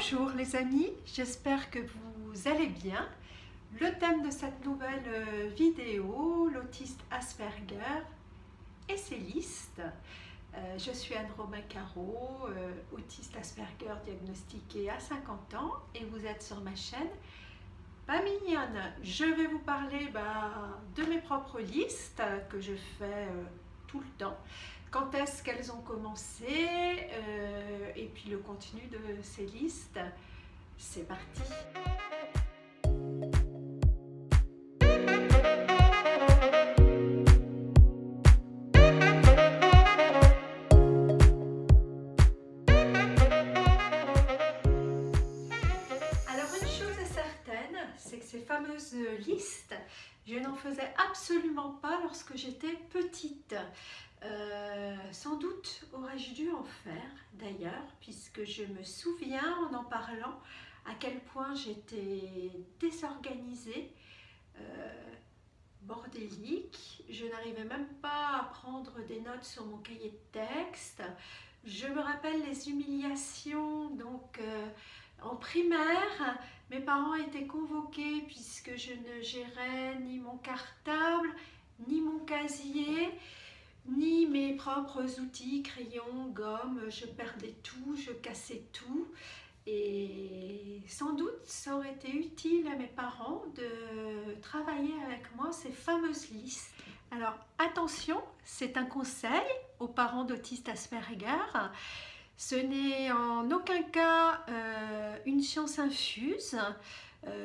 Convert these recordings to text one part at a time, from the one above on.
Bonjour les amis, j'espère que vous allez bien. Le thème de cette nouvelle vidéo, l'autiste Asperger et ses listes. Je suis Anne-Romain Caro, autiste Asperger diagnostiqué à 50 ans et vous êtes sur ma chaîne Pas Mignonne. Je vais vous parler de mes propres listes que je fais tout le temps. Quand est-ce qu'elles ont commencé et puis le contenu de ces listes. C'est parti! Alors une chose est certaine, c'est que ces fameuses listes, je n'en faisais absolument pas lorsque j'étais petite. Sans doute aurais-je dû en faire d'ailleurs, puisque je me souviens en parlant à quel point j'étais désorganisée, bordélique. Je n'arrivais même pas à prendre des notes sur mon cahier de texte. Je me rappelle les humiliations donc en primaire. Mes parents étaient convoqués puisque je ne gérais ni mon cartable, ni mon casier, ni mes propres outils, crayons, gomme. Je perdais tout, je cassais tout. Et sans doute, ça aurait été utile à mes parents de travailler avec moi ces fameuses listes. Alors attention, c'est un conseil aux parents d'autistes Asperger. Ce n'est en aucun cas une science infuse.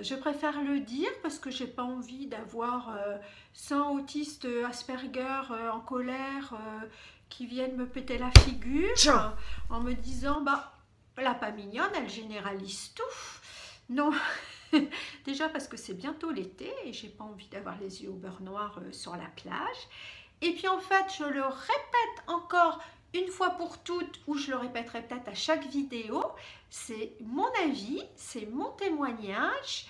Je préfère le dire parce que j'ai pas envie d'avoir 100 autistes Asperger en colère qui viennent me péter la figure en me disant la Pas Mignonne, elle généralise tout. Non, déjà parce que c'est bientôt l'été et j'ai pas envie d'avoir les yeux au beurre noir sur la plage. Et puis en fait, je le répète encore une fois pour toutes, ou je le répéterai peut-être à chaque vidéo, c'est mon avis, c'est mon témoignage.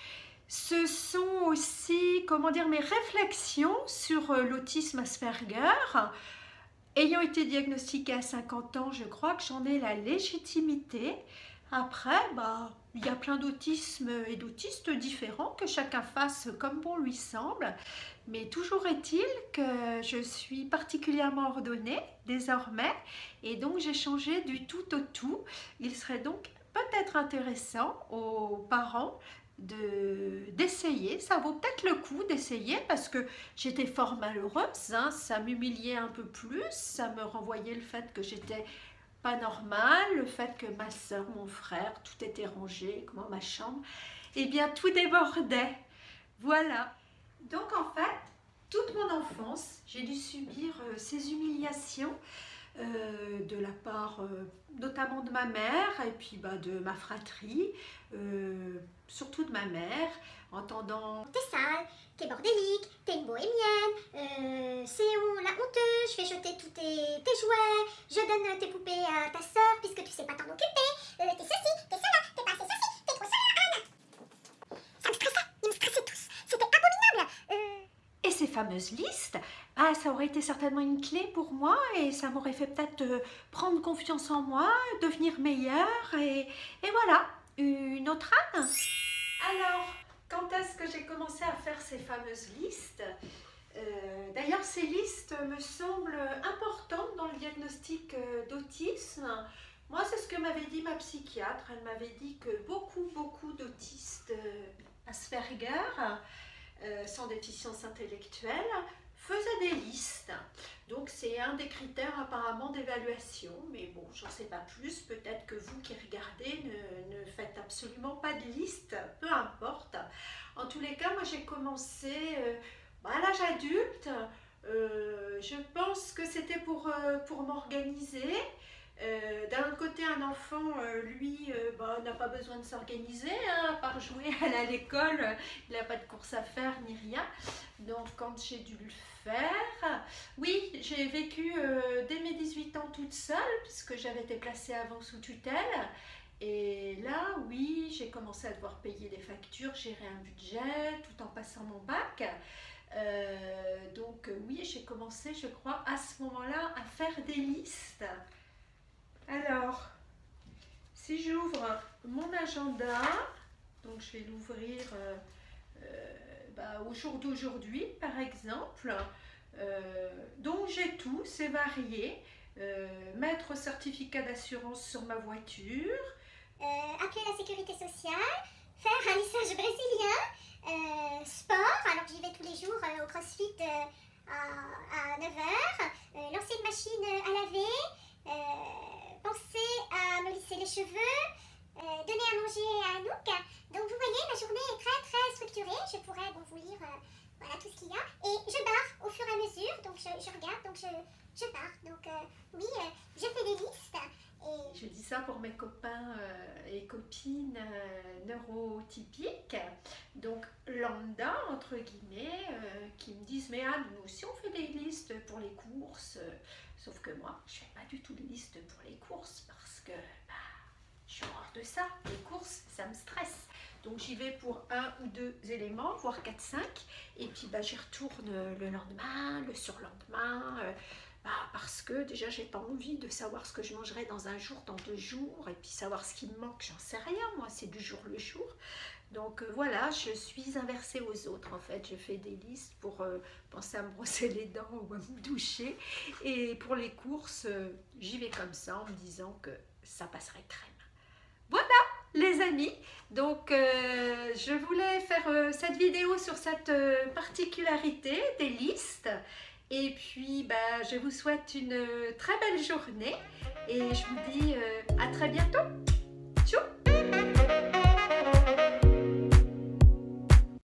Ce sont aussi, comment dire, mes réflexions sur l'autisme Asperger. Ayant été diagnostiquée à 50 ans, je crois que j'en ai la légitimité. Après, il y a plein d'autismes et d'autistes différents, que chacun fasse comme bon lui semble. Mais toujours est-il que je suis particulièrement ordonnée désormais et donc j'ai changé du tout au tout. Il serait donc peut-être intéressant aux parents d'essayer, ça vaut peut-être le coup d'essayer parce que j'étais fort malheureuse, ça m'humiliait un peu plus, ça me renvoyait le fait que j'étais pas normale, le fait que ma soeur, mon frère, tout était rangé, comme dans ma chambre, et bien tout débordait, voilà. Donc en fait, toute mon enfance, j'ai dû subir ces humiliations de la part notamment de ma mère et puis de ma fratrie, surtout de ma mère, entendant t'es sale, t'es bordélique, t'es une bohémienne, c'est où la honteuse, je fais jeter tous tes jouets, je donne tes poupées à ta soeur puisque tu sais pas t'en occuper, t'es ceci, t'es cela, t'es pas assez ceci, t'es trop cela, Anne. Ça me stressait, ils me stressaient tous, c'était abominable. Et ces fameuses listes, ça aurait été certainement une clé pour moi et ça m'aurait fait peut-être prendre confiance en moi, devenir meilleure et voilà, une autre Anne. Alors, quand est-ce que j'ai commencé à faire ces fameuses listes? D'ailleurs, ces listes me semblent importantes dans le diagnostic d'autisme. Moi, c'est ce que m'avait dit ma psychiatre. Elle m'avait dit que beaucoup d'autistes Asperger, sans déficience intellectuelle, faisaient des listes. Donc c'est un des critères apparemment d'évaluation, mais bon, j'en sais pas plus. Peut-être que vous qui regardez ne faites absolument pas de liste, peu importe. En tous les cas, moi j'ai commencé à l'âge adulte. Je pense que c'était pour m'organiser. D'un autre côté, un enfant, lui, n'a pas besoin de s'organiser, à part jouer à l'école, il n'a pas de course à faire ni rien. Donc, quand j'ai dû le faire, oui, j'ai vécu dès mes 18 ans toute seule, puisque j'avais été placée avant sous tutelle. Et là, oui, j'ai commencé à devoir payer des factures, gérer un budget, tout en passant mon bac. Donc, oui, j'ai commencé, je crois, à ce moment-là, à faire des listes. Alors, si j'ouvre j'ouvre mon agenda. Donc je vais l'ouvrir au jour d'aujourd'hui par exemple. Donc j'ai tout, c'est varié. Mettre certificat d'assurance sur ma voiture. Appeler la sécurité sociale. Faire un lissage brésilien. Sport, alors j'y vais tous les jours au CrossFit à 9h. Lancer une machine à laver. Penser à me lisser les cheveux. Donner à manger à Anouk. Donc vous voyez, ma journée est très structurée. Je pourrais vous lire voilà tout ce qu'il y a. Et je barre au fur et à mesure. Donc je regarde, donc je barre. Donc oui, je fais des listes. Et je dis ça pour mes copains et copines neurotypiques, donc lambda entre guillemets, qui me disent mais Anne, nous aussi on fait des listes pour les courses, sauf que moi je fais pas du tout de liste pour les courses parce que je suis hors de ça. Les courses, ça me stresse. Donc j'y vais pour 1 ou 2 éléments, voire 4-5. Et puis j'y retourne le lendemain, le surlendemain. Parce que déjà, j'ai pas envie de savoir ce que je mangerai dans un jour, dans 2 jours. Et puis savoir ce qui me manque, j'en sais rien. Moi, c'est du jour le jour. Donc voilà, je suis inversée aux autres en fait. Je fais des listes pour penser à me brosser les dents ou à me doucher. Et pour les courses, j'y vais comme ça en me disant que ça passerait crème. Voilà les amis, donc je voulais faire cette vidéo sur cette particularité des listes et puis je vous souhaite une très belle journée et je vous dis à très bientôt. Tchou!